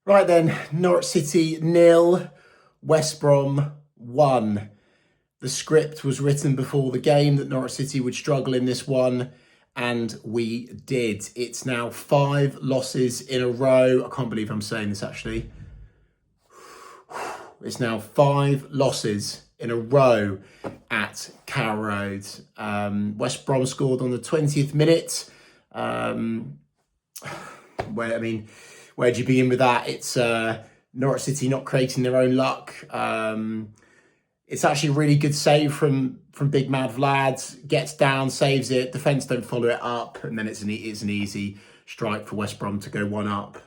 Right then, Norwich City 0, West Brom 1. The script was written before the game that Norwich City would struggle in this one, and we did. It's now 5 losses in a row. I can't believe I'm saying this actually. It's now 5 losses in a row at Carrow Road. West Brom scored on the 20th minute. Where do you begin with that? It's Norwich City not creating their own luck. It's actually a really good save from Big Mad Vlad. Gets down, saves it. Defence don't follow it up, and then it's an easy strike for West Brom to go 1-up.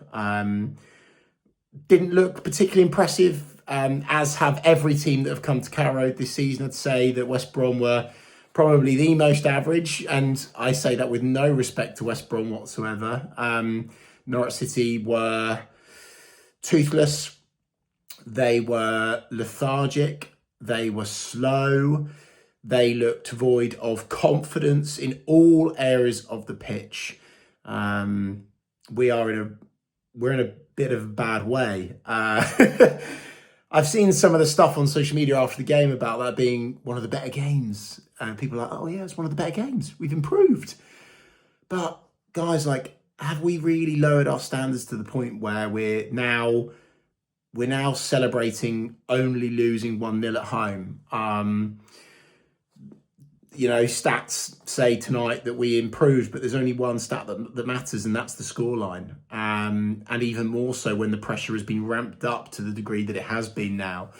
Didn't look particularly impressive, as have every team that have come to Carrow Road this season. I'd say that West Brom were probably the most average, and I say that with no respect to West Brom whatsoever. Norwich City were toothless, they were lethargic, they were slow, they looked void of confidence in all areas of the pitch. We're in a bit of a bad way. I've seen some of the stuff on social media after the game about that being one of the better games. People are like, oh yeah, it's one of the better games. We've improved. But guys, have we really lowered our standards to the point where we're now celebrating only losing 1-0 at home? Stats say tonight that we improved, but there's only one stat that matters, and that's the scoreline. And even more so when the pressure has been ramped up to the degree that it has been now.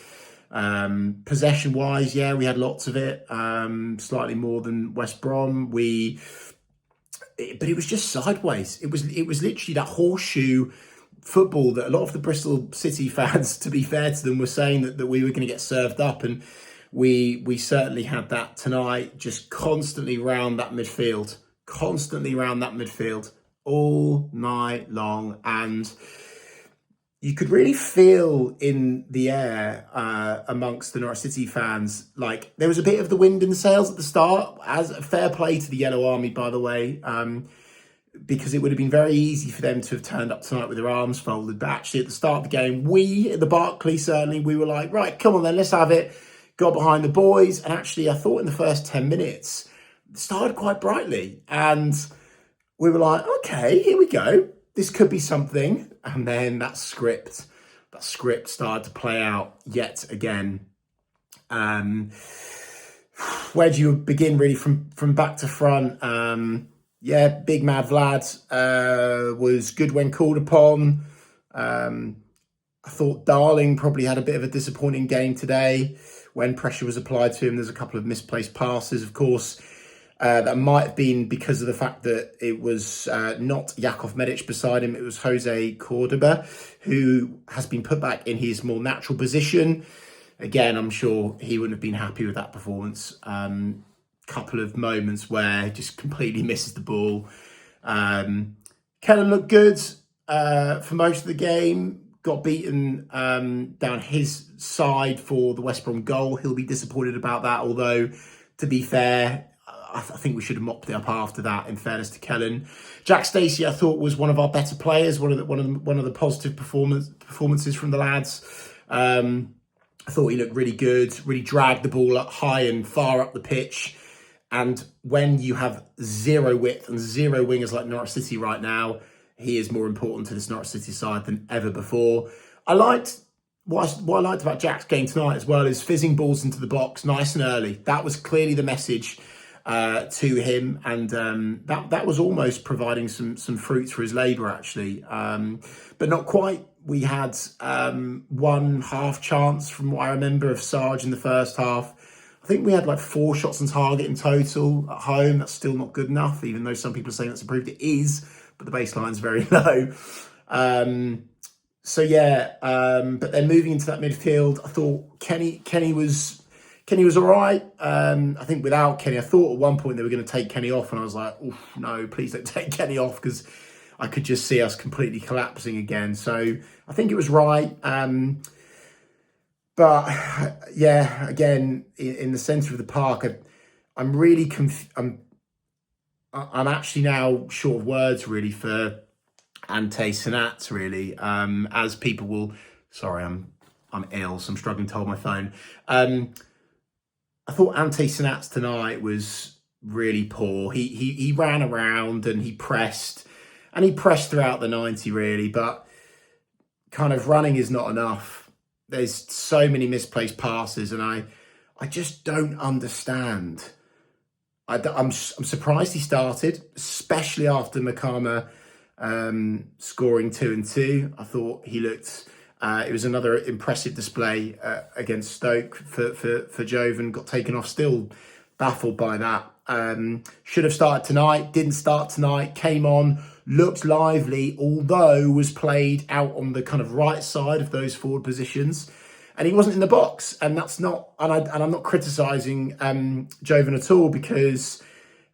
Possession-wise, yeah, we had lots of it, slightly more than West Brom. But it was just sideways. It was literally that horseshoe football that a lot of the Bristol City fans, to be fair to them, were saying that we were going to get served up, and we certainly had that tonight. Just constantly round that midfield all night long, and you could really feel in the air amongst the Norwich City fans, there was a bit of the wind in the sails at the start. As a fair play to the Yellow Army, by the way, because it would have been very easy for them to have turned up tonight with their arms folded. But actually, at the start of the game, we at the Barclays, certainly, we were like, right, come on then, let's have it. Got behind the boys, and actually, I thought in the first 10 minutes, it started quite brightly, and we were like, okay, here we go. This could be something. And then that script started to play out yet again. Where do you begin, really, from back to front? Big Mad Vlad was good when called upon. I thought Darling probably had a bit of a disappointing game today when pressure was applied to him. There's a couple of misplaced passes, of course. That might have been because of the fact that it was not Jakov Medic beside him. It was Jose Cordoba, who has been put back in his more natural position. Again, I'm sure he wouldn't have been happy with that performance. Couple of moments where he just completely misses the ball. Kellen looked good for most of the game. Got beaten down his side for the West Brom goal. He'll be disappointed about that, although, to be fair, I think we should have mopped it up after that, in fairness to Kellen. Jack Stacey, I thought, was one of our better players, one of the positive performances from the lads. I thought he looked really good, really dragged the ball up high and far up the pitch. And when you have zero width and zero wingers like Norwich City right now, he is more important to this Norwich City side than ever before. What I liked about Jack's game tonight as well is fizzing balls into the box nice and early. That was clearly the message to him, and that was almost providing some fruits for his labour, actually, but not quite. We had one half chance from what I remember of Sarge in the first half. I think we had 4 shots on target in total at home. That's still not good enough, even though some people are saying that's improved. It is, but the baseline's very low. But then moving into that midfield, I thought Kenny was all right. I think without Kenny, I thought at one point they were going to take Kenny off, and I was like, oh no, please don't take Kenny off, because I could just see us completely collapsing again. So I think it was right. But yeah, again, in the centre of the park, I'm really I'm actually now short of words, really, for Ante Sanat, really. As people will, sorry, I'm ill, so I'm struggling to hold my phone. I thought Ante Sanat tonight was really poor. He ran around and he pressed throughout the 90 really, but kind of running is not enough. There's so many misplaced passes, and I just don't understand. I'm surprised he started, especially after Makama scoring 2 and 2. I thought he looked. It was another impressive display against Stoke for Jovan. Got taken off. Still baffled by that. Should have started tonight. Didn't start tonight. Came on. Looked lively, although was played out on the kind of right side of those forward positions, and he wasn't in the box. And that's not. And I'm not criticising Jovan at all, because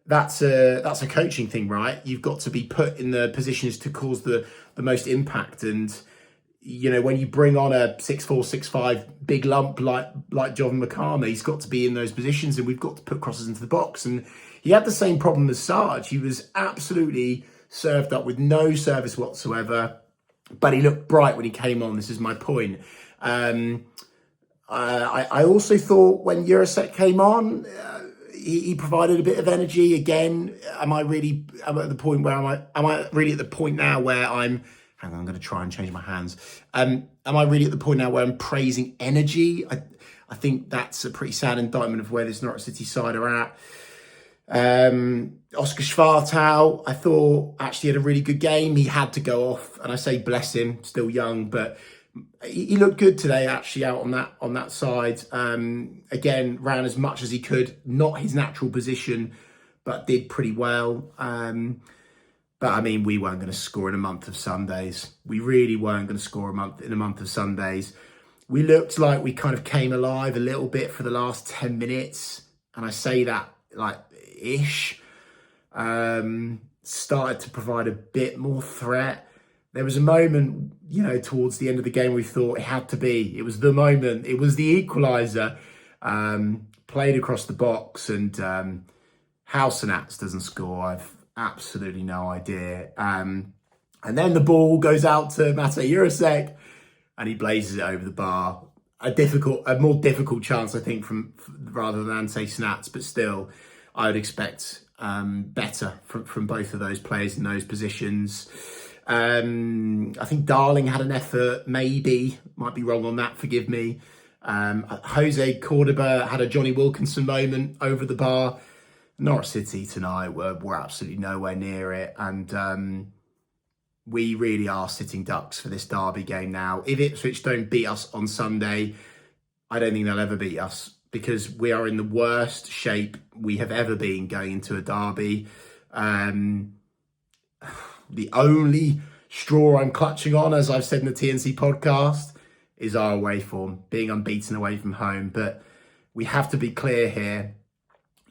that's a coaching thing, right? You've got to be put in the positions to cause the most impact. And you know, when you bring on a 6'4", 6'5" big lump like Jovan Makama, he's got to be in those positions, and we've got to put crosses into the box. And he had the same problem as Sarge. He was absolutely served up with no service whatsoever, but he looked bright when he came on. This is my point. I also thought when Jurasek came on, he provided a bit of energy again. Am I at the point where am I really at the point now where I'm going to try and change my hands. Am I really at the point now where I'm praising energy? I think that's a pretty sad indictment of where this Norwich City side are at. Oscar Schwartau, I thought actually had a really good game. He had to go off, and I say bless him, still young, but he looked good today actually out on that side. Again, ran as much as he could, not his natural position, but did pretty well. But I mean, we weren't going to score in a month of Sundays. We really weren't going to score in a month of Sundays. We looked like we kind of came alive a little bit for the last 10 minutes. And I say that like ish. Started to provide a bit more threat. There was a moment, you know, towards the end of the game we thought it had to be. It was the moment. It was the equaliser. Played across the box, and how Sanats doesn't score, I've absolutely no idea. And then the ball goes out to Mate Jurasek, and he blazes it over the bar. A more difficult chance, I think, rather than Ante Sanats, but still, I would expect better from both of those players in those positions. I think Darling had an effort, maybe. Might be wrong on that, forgive me. Jose Cordoba had a Johnny Wilkinson moment over the bar. Norwich City tonight were absolutely nowhere near it. And we really are sitting ducks for this derby game now. If Ipswich don't beat us on Sunday, I don't think they'll ever beat us, because we are in the worst shape we have ever been going into a derby. The only straw I'm clutching on, as I've said in the TNC podcast, is our away form, being unbeaten away from home. But we have to be clear here.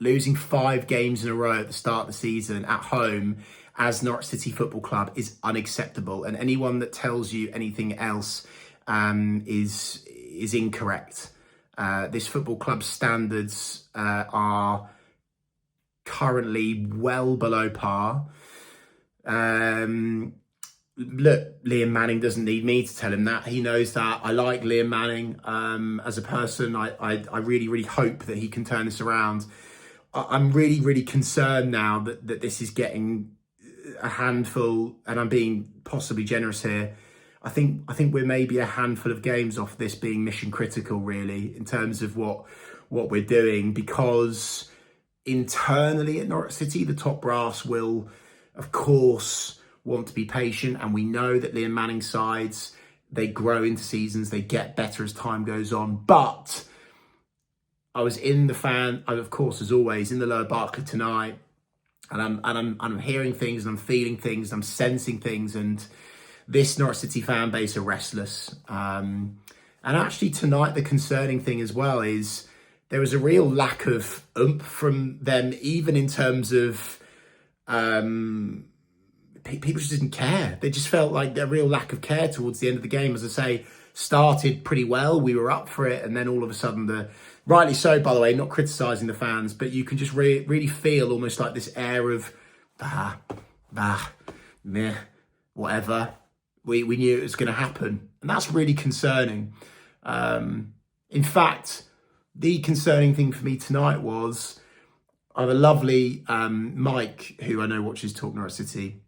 Losing 5 games in a row at the start of the season at home as Norwich City Football Club is unacceptable. And anyone that tells you anything else is incorrect. This football club's standards are currently well below par. Look, Liam Manning doesn't need me to tell him that. He knows that. I like Liam Manning as a person. I really, really hope that he can turn this around. I'm really, really concerned now that this is getting a handful, and I'm being possibly generous here. I think we're maybe a handful of games off this being mission critical, really, in terms of what we're doing, because internally at Norwich City, the top brass will, of course, want to be patient, and we know that Liam Manning sides, they grow into seasons, they get better as time goes on. But I was of course, as always, in the Lower Barclay tonight, and I'm hearing things, and I'm feeling things, and I'm sensing things, and this Norwich City fan base are restless. And actually tonight, the concerning thing as well is there was a real lack of oomph from them, even in terms of people just didn't care. They just felt like a real lack of care towards the end of the game. As I say, started pretty well. We were up for it. And then all of a sudden, rightly so, by the way, not criticising the fans, but you can just really feel almost like this air of, meh. whatever. We knew it was going to happen, and that's really concerning. In fact, the concerning thing for me tonight was I have a lovely Mike, who I know watches Talk Norwich City,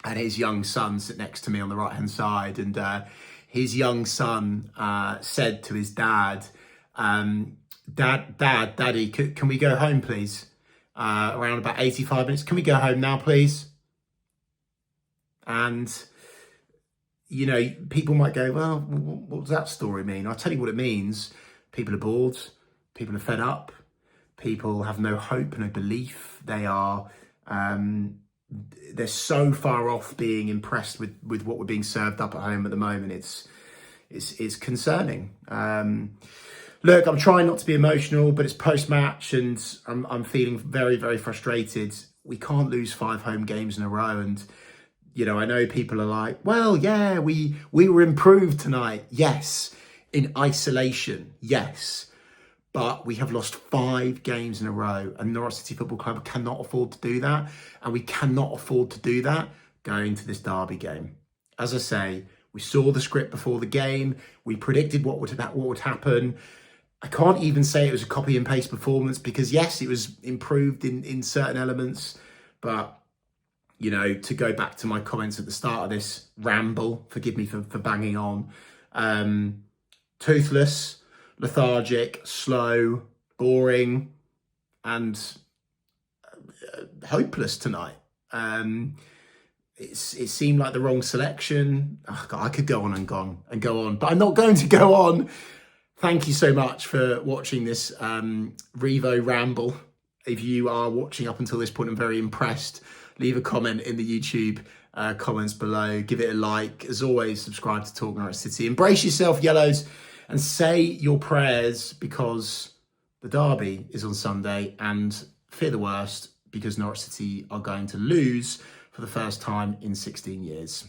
and his young son sit next to me on the right hand side, and his young son said to his dad, Daddy, can we go home, please? Around about 85 minutes. Can we go home now, please? And, you know, people might go, well, what does that story mean? I'll tell you what it means. People are bored. People are fed up. People have no hope, no belief. They are, they're so far off being impressed with what we're being served up at home at the moment. It's concerning. Look, I'm trying not to be emotional, but it's post-match and I'm feeling very, very frustrated. We can't lose 5 home games in a row. And, you know, I know people are like, well, yeah, we were improved tonight. Yes. In isolation, yes. But we have lost 5 games in a row, and Norwich City Football Club cannot afford to do that. And we cannot afford to do that going to this derby game. As I say, we saw the script before the game. We predicted what would happen. I can't even say it was a copy and paste performance because, yes, it was improved in certain elements. But, you know, to go back to my comments at the start of this ramble, forgive me for banging on, toothless, lethargic, slow, boring, and hopeless tonight. It seemed like the wrong selection. Oh God, I could go on and go on, but I'm not going to go on. Thank you so much for watching this Revo ramble. If you are watching up until this point, I'm very impressed. Leave a comment in the YouTube comments below. Give it a like. As always, subscribe to Talk Norwich City. Embrace yourself, Yellows, and say your prayers because the derby is on Sunday, and fear the worst because Norwich City are going to lose for the first time in 16 years.